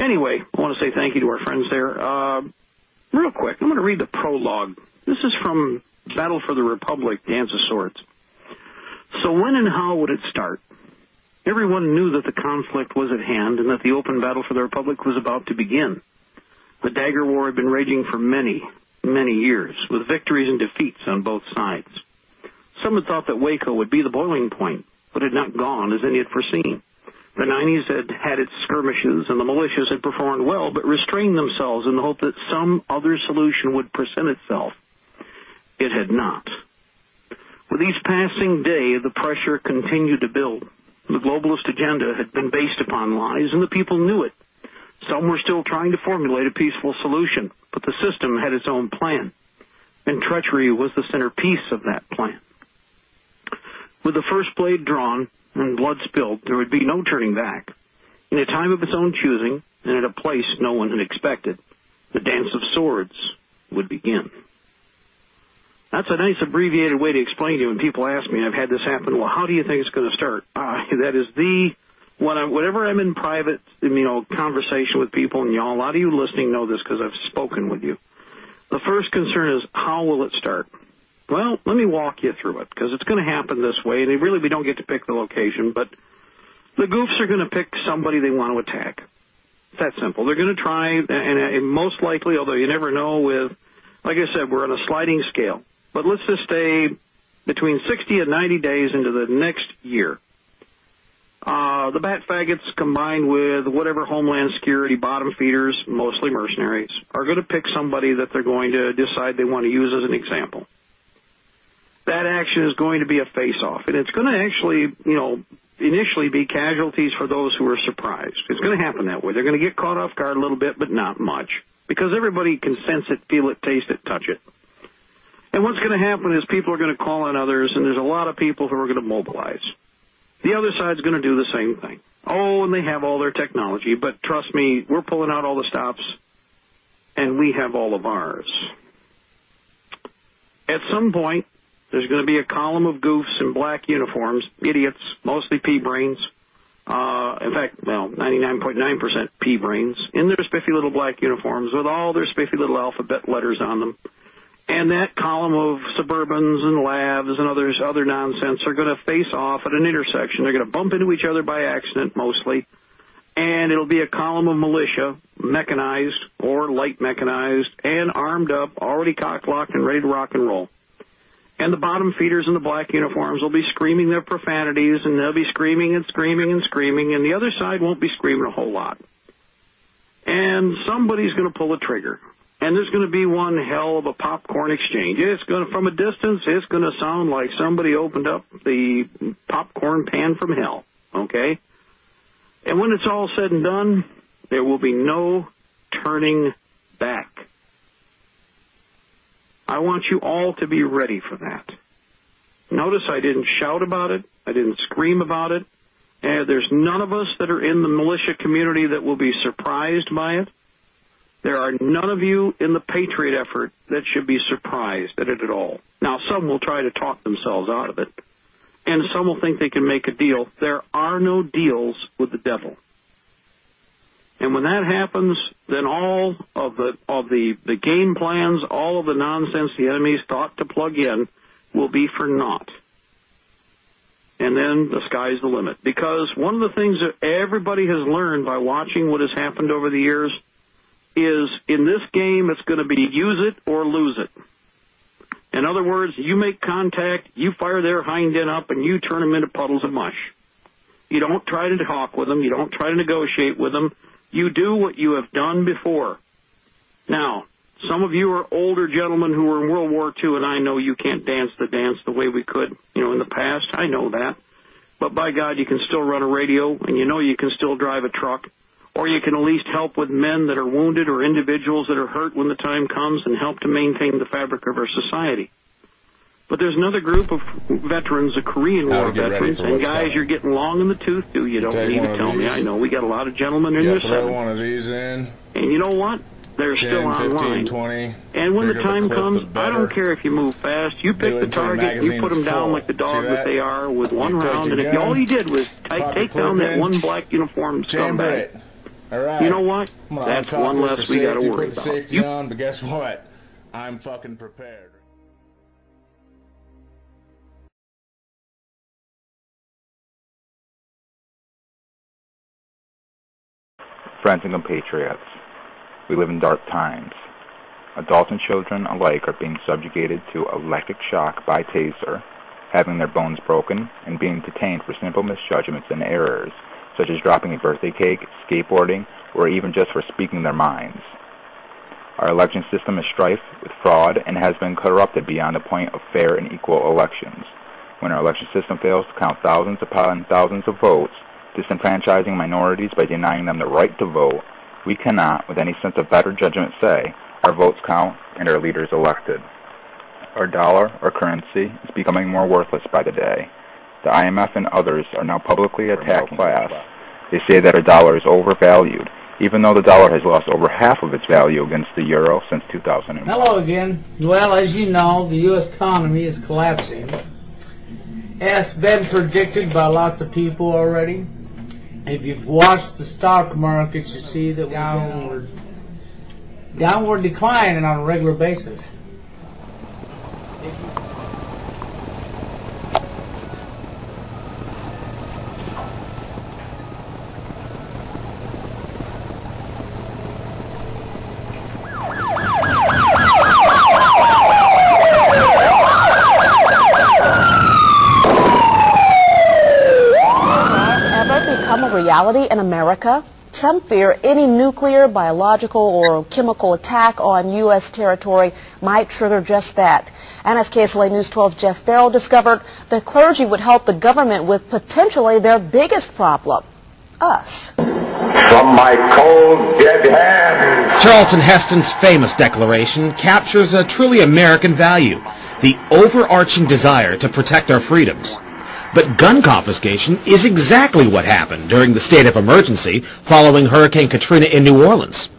Anyway, I want to say thank you to our friends there. Real quick, I'm going to read the prologue. This is from Battle for the Republic, Dance of Swords. So when and how would it start? Everyone knew that the conflict was at hand and that the open battle for the Republic was about to begin. The dagger war had been raging for many, many years, with victories and defeats on both sides. Some had thought that Waco would be the boiling point, but had not gone as any had foreseen. The 90s had had its skirmishes, and the militias had performed well, but restrained themselves in the hope that some other solution would present itself. It had not. With each passing day, the pressure continued to build. The globalist agenda had been based upon lies, and the people knew it. Some were still trying to formulate a peaceful solution, but the system had its own plan, and treachery was the centerpiece of that plan. With the first blade drawn and blood spilled, there would be no turning back. In a time of its own choosing, and at a place no one had expected, the dance of swords would begin. That's a nice abbreviated way to explain to you when people ask me, I've had this happen, well, how do you think it's going to start? That is whenever I'm in private, conversation with people, and a lot of you listening know this because I've spoken with you, the first concern is, how will it start? Well, let me walk you through it, because it's going to happen this way, and we don't get to pick the location, but the goofs are going to pick somebody they want to attack. It's that simple. They're going to try, and most likely, although you never know like I said, we're on a sliding scale, but let's just stay between 60 and 90 days into the next year. The bat faggots combined with whatever Homeland Security bottom feeders, mostly mercenaries, are going to pick somebody that they're going to decide they want to use as an example. That action is going to be a face-off, and it's going to actually, initially be casualties for those who are surprised. It's going to happen that way. They're going to get caught off guard a little bit, but not much, because everybody can sense it, feel it, taste it, touch it. And what's going to happen is people are going to call on others, and there's a lot of people who are going to mobilize. The other side's going to do the same thing. Oh, and they have all their technology, but trust me, we're pulling out all the stops, and we have all of ours. At some point, there's going to be a column of goofs in black uniforms, idiots, mostly pea-brains. In fact, 99.9% pea-brains, in their spiffy little black uniforms with all their spiffy little alphabet letters on them. And that column of Suburbans and Labs and other nonsense are going to face off at an intersection. They're going to bump into each other by accident, mostly. And it'll be a column of militia, mechanized or light mechanized, and armed up, already cock-locked and ready to rock and roll. And the bottom feeders in the black uniforms will be screaming their profanities, and they'll be screaming and screaming and screaming, and the other side won't be screaming a whole lot. And somebody's going to pull a trigger. And there's going to be one hell of a popcorn exchange. From a distance, it's going to sound like somebody opened up the popcorn pan from hell, okay? And when it's all said and done, there will be no turning back. I want you all to be ready for that. Notice I didn't shout about it. I didn't scream about it. And there's none of us that are in the militia community that will be surprised by it. There are none of you in the Patriot effort that should be surprised at it at all. Now, some will try to talk themselves out of it, and some will think they can make a deal. There are no deals with the devil. And when that happens, then all of the game plans, all of the nonsense the enemies thought to plug in will be for naught. And then the sky's the limit. Because one of the things that everybody has learned by watching what has happened over the years is in this game it's going to be use it or lose it. In other words, you make contact, you fire their hind end up, and you turn them into puddles of mush. You don't try to talk with them. You don't try to negotiate with them. You do what you have done before. Now, some of you are older gentlemen who were in World War II, and I know you can't dance the dance the way we could, in the past. I know that. But by God, you can still run a radio, and you can still drive a truck. Or you can at least help with men that are wounded or individuals that are hurt when the time comes and help to maintain the fabric of our society. But there's another group of veterans, the Korean War veterans, and guys you're getting long in the tooth to. You don't need to tell me. I know we got a lot of gentlemen in there. Throw one of these in. And you know what? They're 10, still online. 15, 20. And when the time comes, I don't care if you move fast. You pick the target, you put them down like the dog that they are with one round, and if all you did was take down that one black uniform scumbag, All right. You know what? I'm gonna That's uncock one this less for we got to safety, worry put the about. safety on, but guess what? I'm fucking prepared. Friends and compatriots, we live in dark times. Adults and children alike are being subjugated to electric shock by taser, having their bones broken, and being detained for simple misjudgments and errors, such as dropping a birthday cake, skateboarding, or even just for speaking their minds. Our election system is strife with fraud and has been corrupted beyond the point of fair and equal elections. When our election system fails to count thousands upon thousands of votes, disenfranchising minorities by denying them the right to vote, we cannot, with any sense of better judgment, say our votes count and our leaders elected. Our dollar, our currency, is becoming more worthless by the day. The IMF and others are now publicly attacking us. They say that our dollar is overvalued, even though the dollar has lost over half of its value against the euro since 2001. Hello again. Well, as you know, the U.S. economy is collapsing. It's been predicted by lots of people already. If you've watched the stock markets, you see that downward declining on a regular basis. Become a reality in America? Some fear any nuclear, biological, or chemical attack on U.S. territory might trigger just that. And as KSLA News 12's Jeff Farrell discovered, the clergy would help the government with potentially their biggest problem, us. From my cold, dead hands. Charlton Heston's famous declaration captures a truly American value, the overarching desire to protect our freedoms. But gun confiscation is exactly what happened during the state of emergency following Hurricane Katrina in New Orleans.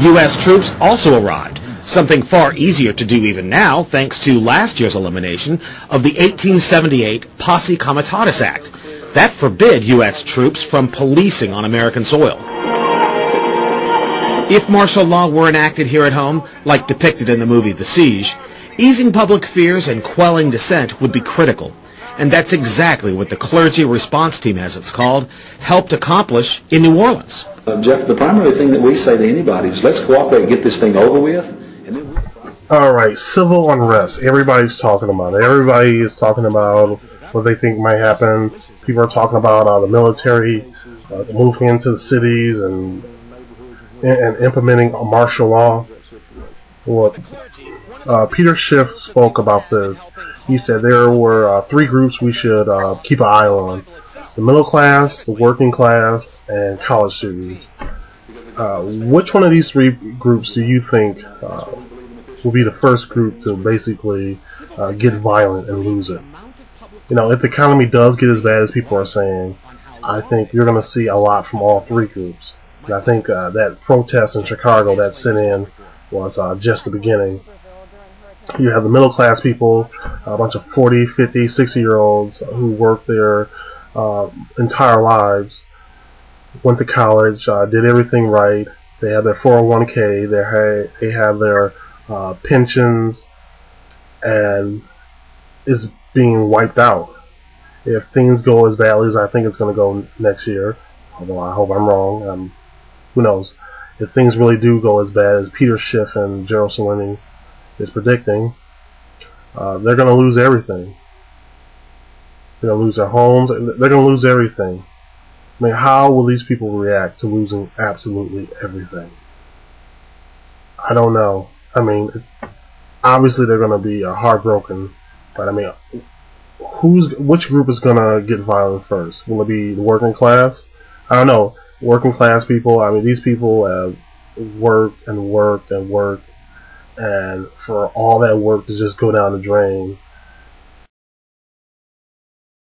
U.S. troops also arrived, something far easier to do even now thanks to last year's elimination of the 1878 Posse Comitatus Act. That forbid U.S. troops from policing on American soil. If martial law were enacted here at home, like depicted in the movie The Siege, easing public fears and quelling dissent would be critical. And that's exactly what the Clergy Response Team, as it's called, helped accomplish in New Orleans. Jeff, the primary thing that we say to anybody is let's cooperate and get this thing over with. And then all right, civil unrest. Everybody's talking about it. Everybody is talking about what they think might happen. People are talking about the military moving into the cities and implementing a martial law. Well, Peter Schiff spoke about this. He said there were three groups we should keep an eye on: the middle class, the working class, and college students. Which one of these three groups do you think will be the first group to basically get violent and lose it? You know, if the economy does get as bad as people are saying, I think you're going to see a lot from all three groups. And I think that protest in Chicago, that sit-in, was just the beginning. You have the middle class people, a bunch of 40, 50, 60-year-olds who worked their entire lives, went to college, did everything right. They have their 401k, they have their pensions, and is being wiped out. If things go as badly as I think it's going to go next year, although I hope I'm wrong, who knows? If things really do go as bad as Peter Schiff and Gerald Celente is predicting, they're going to lose everything. They're going to lose their homes. They're going to lose everything. I mean, how will these people react to losing absolutely everything? I don't know. I mean, obviously they're going to be heartbroken, but I mean, which group is going to get violent first? Will it be the working class? I don't know. Working class people, I mean, these people have worked and worked and worked, and for all that work to just go down the drain,